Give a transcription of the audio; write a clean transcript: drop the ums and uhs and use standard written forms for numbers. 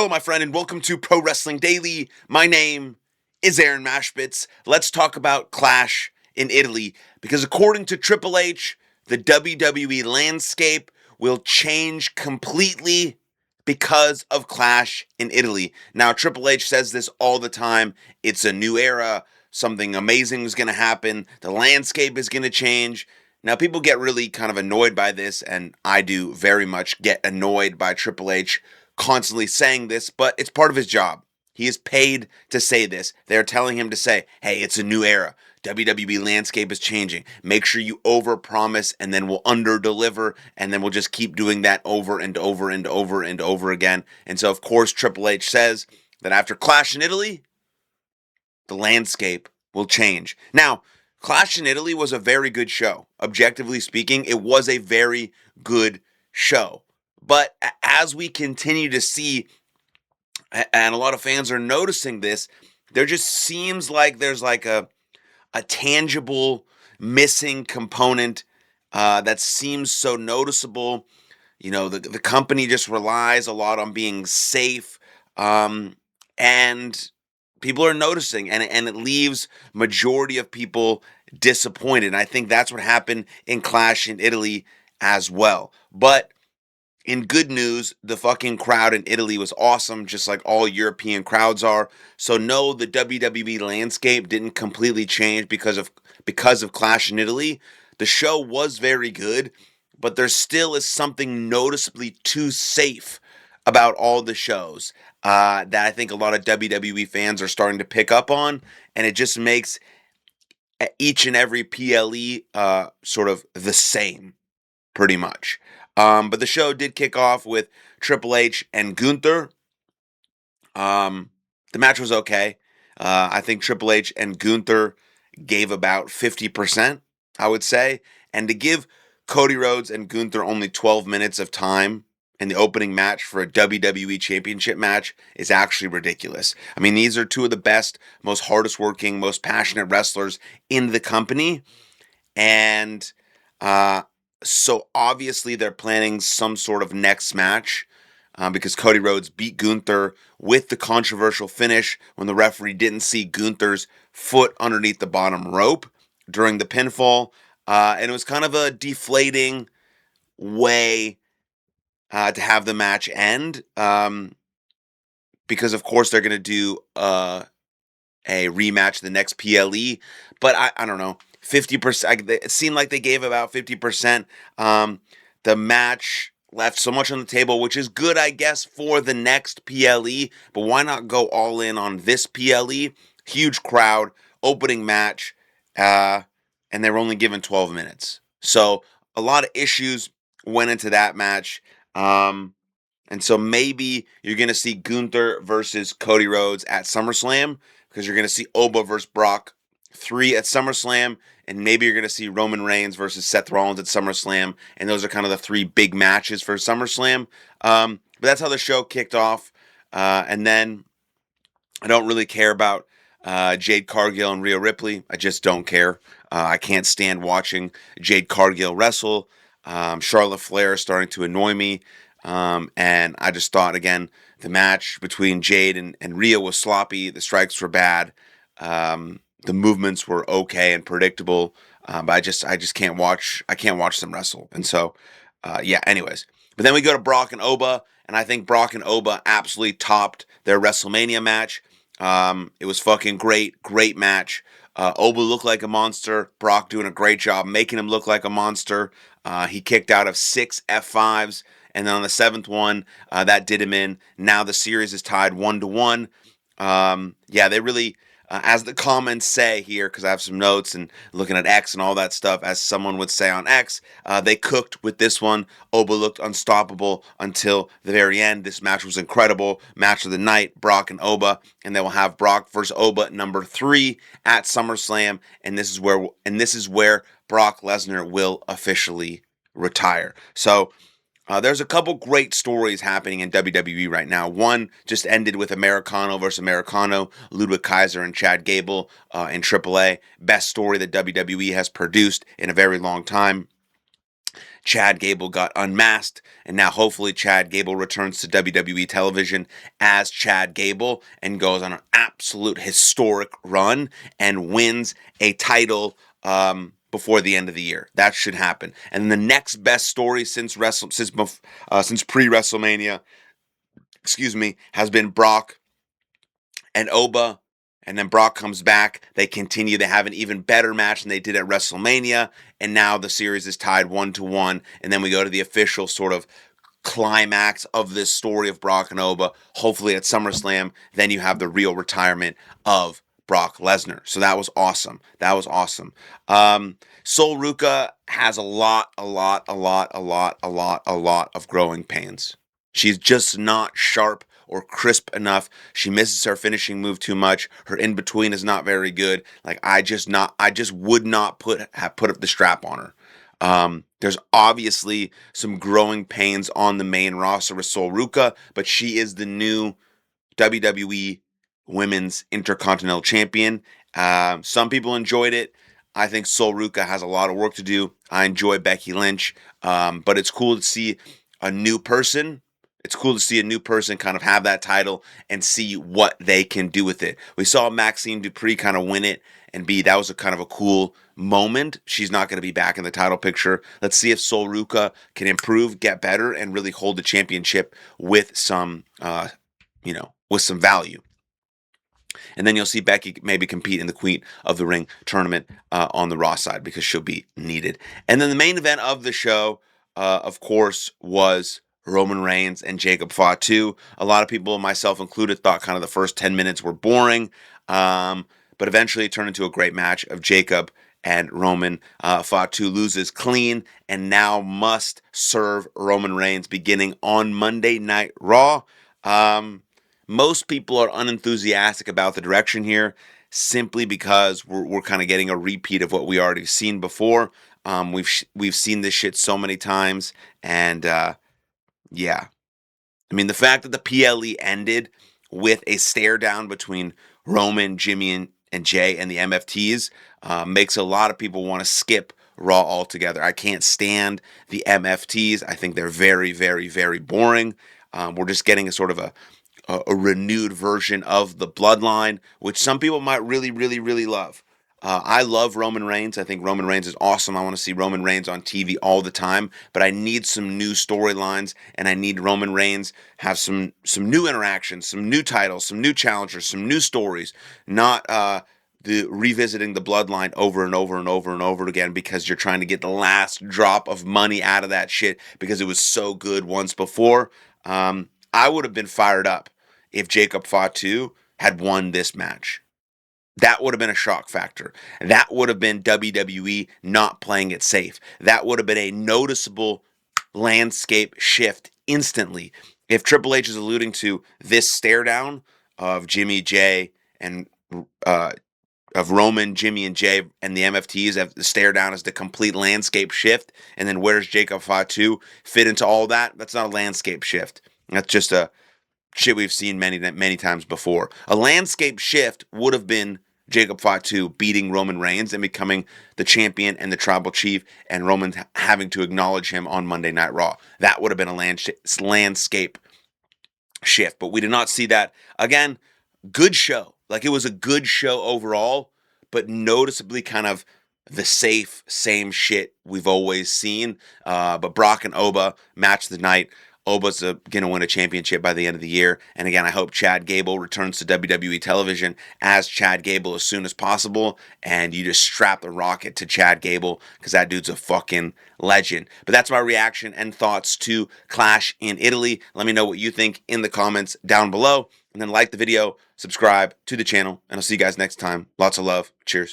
Hello, my friend, and welcome to Pro Wrestling Daily. My name is Aaron Machbitz. Let's talk about Clash in Italy, because according to Triple H, the WWE landscape will change completely because of Clash in Italy. Now, Triple H says this all the time. It's a new era. Something amazing is going to happen. The landscape is going to change. Now, people get really kind of annoyed by this, and I do very much get annoyed by Triple H constantly saying this, but it's part of his job. He is paid to say this. They're telling him to say, hey, it's a new era. WWE landscape is changing. Make sure you overpromise, and then we'll underdeliver, and then we'll just keep doing that over and over and over and over again. And so, of course, Triple H says that after Clash in Italy, the landscape will change. Now, Clash in Italy was a very good show. Objectively speaking, it was a very good show. But as we continue to see, and a lot of fans are noticing this, there just seems like there's like a tangible missing component that seems so noticeable. You know, the company just relies a lot on being safe, and people are noticing, and it leaves majority of people disappointed. And I think that's what happened in Clash in Italy as well. But in good news, the fucking crowd in Italy was awesome, just like all European crowds are. So no, the WWE landscape didn't completely change because of Clash in Italy. The show was very good, but there still is something noticeably too safe about all the shows that I think a lot of WWE fans are starting to pick up on, and it just makes each and every PLE sort of the same, pretty much. But the show did kick off with Triple H and Gunther. The match was okay. I think Triple H and Gunther gave about 50%, I would say. And to give Cody Rhodes and Gunther only 12 minutes of time in the opening match for a WWE Championship match is actually ridiculous. I mean, these are two of the best, most hardest working, most passionate wrestlers in the company. And so obviously they're planning some sort of next match because Cody Rhodes beat Gunther with the controversial finish when the referee didn't see Gunther's foot underneath the bottom rope during the pinfall. And it was kind of a deflating way to have the match end because, of course, they're going to do a rematch the next PLE. But I don't know. 50%. It seemed like they gave about 50%. The match left so much on the table, which is good, I guess, for the next PLE. But why not go all in on this PLE? Huge crowd, opening match, and they were only given 12 minutes. So a lot of issues went into that match. And so maybe you're going to see Gunther versus Cody Rhodes at SummerSlam, because you're going to see Oba versus Brock 3 at SummerSlam, and maybe you're going to see Roman Reigns versus Seth Rollins at SummerSlam, and those are kind of the 3 big matches for SummerSlam. But that's how the show kicked off. And then I don't really care about Jade Cargill and Rhea Ripley. I just don't care. I can't stand watching Jade Cargill wrestle. Charlotte Flair is starting to annoy me. And I just thought, again, the match between Jade and Rhea was sloppy. The strikes were bad. The movements were okay and predictable. But I just can't watch. I can't watch them wrestle. And so, yeah. Anyways, but then we go to Brock and Oba, and I think Brock and Oba absolutely topped their WrestleMania match. It was fucking great match. Oba looked like a monster. Brock doing a great job making him look like a monster. He kicked out of 6 F5s. And then on the 7th one, that did him in. Now the series is tied 1-1. Yeah, they really, as the comments say here, because I have some notes and looking at X and all that stuff, as someone would say on X, they cooked with this one. Oba looked unstoppable until the very end. This match was incredible. Match of the night, Brock and Oba. And they will have Brock versus Oba number 3 at SummerSlam. And this is where Brock Lesnar will officially retire. So, there's a couple great stories happening in WWE right now. One just ended with Americano versus Americano, Ludwig Kaiser and Chad Gable in AAA. Best story that WWE has produced in a very long time. Chad Gable got unmasked, and now hopefully Chad Gable returns to WWE television as Chad Gable and goes on an absolute historic run and wins a title before the end of the year. That should happen. And the next best story since pre-WrestleMania, has been Brock and Oba. And then Brock comes back. They continue. They have an even better match than they did at WrestleMania. And now the series is tied 1-1. And then we go to the official sort of climax of this story of Brock and Oba. Hopefully at SummerSlam, then you have the real retirement of Brock Lesnar. So that was awesome. Sol Ruca has a lot of growing pains. She's just not sharp or crisp enough. She misses her finishing move too much. Her in between is not very good. Like I just would not have put up the strap on her. There's obviously some growing pains on the main roster with Sol Ruca, but she is the new WWE Women's Intercontinental Champion. Some people enjoyed it. I think Sol Ruca has a lot of work to do. I enjoy Becky Lynch, but it's cool to see a new person. It's cool to see a new person kind of have that title and see what they can do with it. We saw Maxine Dupree kind of win it and that was a kind of a cool moment. She's not going to be back in the title picture. Let's see if Sol Ruca can improve, get better, and really hold the championship with some, with some value. And then you'll see Becky maybe compete in the Queen of the Ring tournament on the Raw side because she'll be needed. And then the main event of the show, of course, was Roman Reigns and Jacob Fatu. A lot of people, myself included, thought kind of the first 10 minutes were boring, but eventually it turned into a great match of Jacob and Roman. Fatu loses clean and now must serve Roman Reigns beginning on Monday Night Raw. Most people are unenthusiastic about the direction here simply because we're kind of getting a repeat of what we already seen before. We've seen this shit so many times, and yeah. I mean, the fact that the PLE ended with a stare down between Roman, Jimmy, and Jay and the MFTs makes a lot of people want to skip Raw altogether. I can't stand the MFTs. I think they're very, very, very boring. We're just getting a sort of a renewed version of the Bloodline, which some people might really, really, really love. I love Roman Reigns. I think Roman Reigns is awesome. I want to see Roman Reigns on TV all the time, but I need some new storylines, and I need Roman Reigns have some new interactions, some new titles, some new challengers, some new stories, not the revisiting the Bloodline over and over and over and over again because you're trying to get the last drop of money out of that shit because it was so good once before. I would have been fired up if Jacob Fatu had won this match. That would have been a shock factor. That would have been WWE not playing it safe. That would have been a noticeable landscape shift instantly. If Triple H is alluding to this stare down of Jimmy, Jay, and of Roman, Jimmy, and Jay, and the MFTs, have the stare down as the complete landscape shift, and then where's Jacob Fatu fit into all that? That's not a landscape shift. That's just a shit we've seen many times before. A landscape shift would have been Jacob Fatu beating Roman Reigns and becoming the champion and the tribal chief, and Roman having to acknowledge him on Monday Night Raw. That would have been a landscape shift, but we did not see that. Again, good show. Like, it was a good show overall, but noticeably kind of the same shit we've always seen. But Brock and Oba match the night. Oba's going to win a championship by the end of the year. And again, I hope Chad Gable returns to WWE television as Chad Gable as soon as possible. And you just strap the rocket to Chad Gable because that dude's a fucking legend. But that's my reaction and thoughts to Clash in Italy. Let me know what you think in the comments down below. And then like the video, subscribe to the channel, and I'll see you guys next time. Lots of love. Cheers.